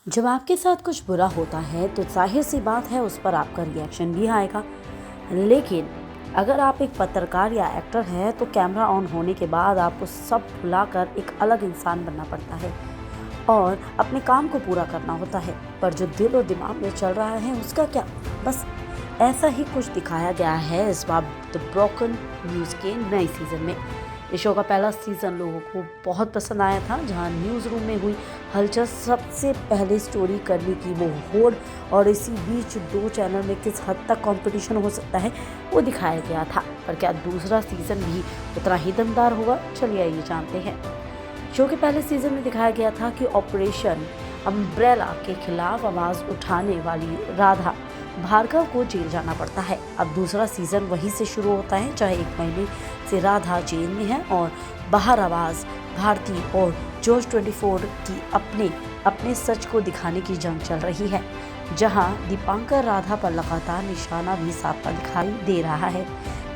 जब आपके साथ कुछ बुरा होता है तो जाहिर सी बात है उस पर आपका रिएक्शन भी आएगा। लेकिन अगर आप एक पत्रकार या एक्टर हैं तो कैमरा ऑन होने के बाद आपको सब भुलाकर एक अलग इंसान बनना पड़ता है और अपने काम को पूरा करना होता है। पर जो दिल और दिमाग में चल रहा है उसका क्या? बस ऐसा ही कुछ दिखाया गया है इस बार द ब्रोकन न्यूज़ के नए सीजन में। इस शो का पहला सीजन लोगों को बहुत पसंद आया था, जहां न्यूज़ रूम में हुई हलचल सबसे पहले स्टोरी करने की वो होड़ और इसी बीच दो चैनल में किस हद तक कंपटीशन हो सकता है वो दिखाया गया था। पर क्या दूसरा सीजन भी उतना ही दमदार होगा? चलिए ये जानते हैं। शो के पहले सीजन में दिखाया गया था कि ऑपरेशन अम्ब्रेला के खिलाफ आवाज़ उठाने वाली राधा भार्गव को जेल जाना पड़ता है। अब दूसरा सीजन वहीं से शुरू होता है जहाँ 1 महीने से राधा जेल में है और बाहर आवाज़ भारती और जोश 24 की अपने सच को दिखाने की जंग चल रही है, जहां दीपांकर राधा पर लगातार निशाना भी साधता दिखाई दे रहा है।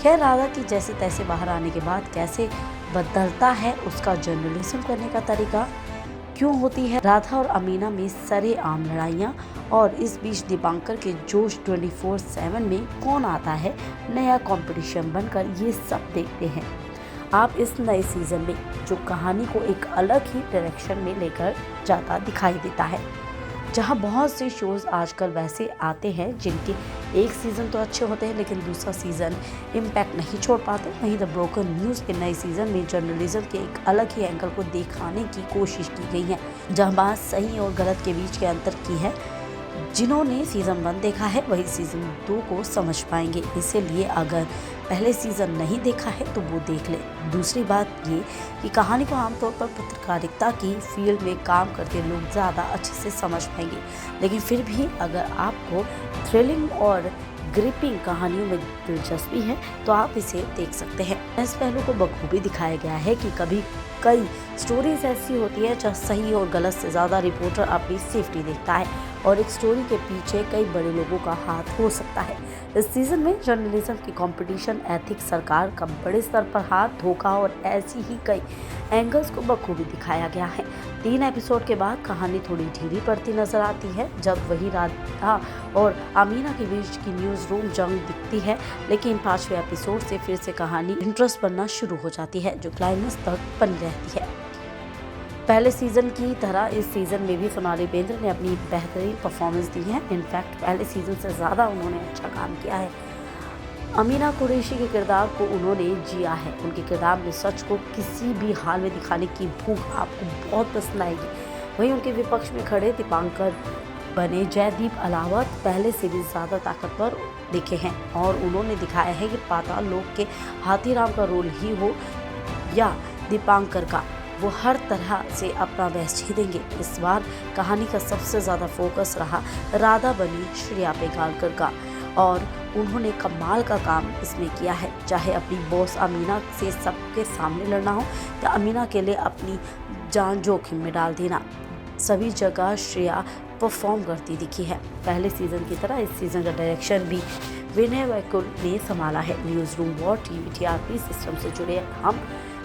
खैर, राधा की जैसे तैसे बाहर आने के बाद कैसे बदलता है उसका जर्नलिज्म करने का तरीका, क्यों होती है राधा और अमीना में सरेआम लड़ाइयाँ, और इस बीच दीपांकर के जोश 24/7 में कौन आता है नया कंपटीशन बनकर, ये सब देखते हैं आप इस नए सीजन में, जो कहानी को एक अलग ही डायरेक्शन में लेकर जाता दिखाई देता है। जहां बहुत से शोज आजकल वैसे आते हैं जिनके एक सीज़न तो अच्छे होते हैं लेकिन दूसरा सीज़न इम्पैक्ट नहीं छोड़ पाते, वहीं द ब्रोकन न्यूज़ के नए सीज़न में जर्नलिज्म के एक अलग ही एंगल को दिखाने की कोशिश की गई है, जहां बात सही और गलत के बीच के अंतर की है। जिन्होंने सीज़न 1 देखा है वही सीज़न 2 को समझ पाएंगे, इसीलिए अगर पहले सीज़न नहीं देखा है तो वो देख ले। दूसरी बात ये कि कहानी को आमतौर पर पत्रकारिता की फील्ड में काम करते लोग ज़्यादा अच्छे से समझ पाएंगे, लेकिन फिर भी अगर आपको थ्रिलिंग और ग्रिपिंग कहानियों में दिलचस्पी है तो आप इसे देख सकते हैं। इस पहलू को बखूबी दिखाया गया है कि कभी कई स्टोरीज ऐसी होती है जहाँ सही और गलत से ज़्यादा रिपोर्टर अपनी सेफ्टी देखता है और एक स्टोरी के पीछे कई बड़े लोगों का हाथ हो सकता है। इस सीज़न में जर्नलिज्म की कंपटीशन, एथिक्स, सरकार का बड़े स्तर पर हाथ, धोखा और ऐसी ही कई एंगल्स को बखूबी दिखाया गया है। 3 एपिसोड के बाद कहानी थोड़ी ढीली पड़ती नजर आती है, जब वही राधा और अमीना के बीच की न्यूज़ रूम जंग दिखती है, लेकिन 5वें एपिसोड से फिर से कहानी इंटरेस्ट बनना शुरू हो जाती है, जो क्लाइमेक्स तक बनी रहती है। पहले सीजन की तरह इस सीजन में भी सोनाली बेंद्रे ने अपनी बेहतरीन परफॉर्मेंस दी है। इनफैक्ट पहले सीजन से ज़्यादा उन्होंने अच्छा काम किया है। अमीना कुरैशी के किरदार को उन्होंने जिया है। उनके किरदार में सच को किसी भी हाल में दिखाने की भूख आपको बहुत पसंद आएगी। वहीं उनके विपक्ष में खड़े दीपांकर बने जयदीप अलावत पहले से भी ज़्यादा ताकतवर दिखे हैं और उन्होंने दिखाया है कि पाताल लोक के हाथीराम का रोल ही हो या दीपांकर का, वो हर तरह से अपना बेस्ट ही देंगे। इस बार कहानी का सबसे ज़्यादा फोकस रहा राधा बनी श्रेया पेगालकर का और उन्होंने कमाल का काम इसमें किया है। चाहे अपनी बॉस अमीना से सबके सामने लड़ना हो या अमीना के लिए अपनी जान जोखिम में डाल देना, सभी जगह श्रेया परफॉर्म करती दिखी है। पहले सीजन की तरह इस सीजन का डायरेक्शन भी विनय वैकुल ने संभाला है। News room war, TV, TRP system से जुड़े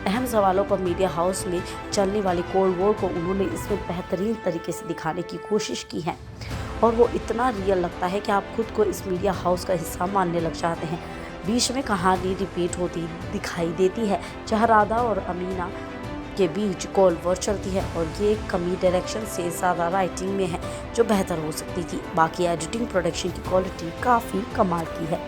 अहम सवालों पर मीडिया हाउस में चलने वाली कोल्ड वॉर को उन्होंने इसमें बेहतरीन तरीके से दिखाने की कोशिश की है और वो इतना रियल लगता है कि आप खुद को इस मीडिया हाउस का हिस्सा मानने लग जाते हैं। बीच में कहानी रिपीट होती दिखाई देती है, जहाँ राधा और अमीना के बीच कोल्ड वॉर चलती है और ये कमी डायरेक्शन से ज़्यादा राइटिंग में है, जो बेहतर हो सकती थी। बाकी एडिटिंग, प्रोडक्शन की क्वालिटी काफ़ी कमाल की है।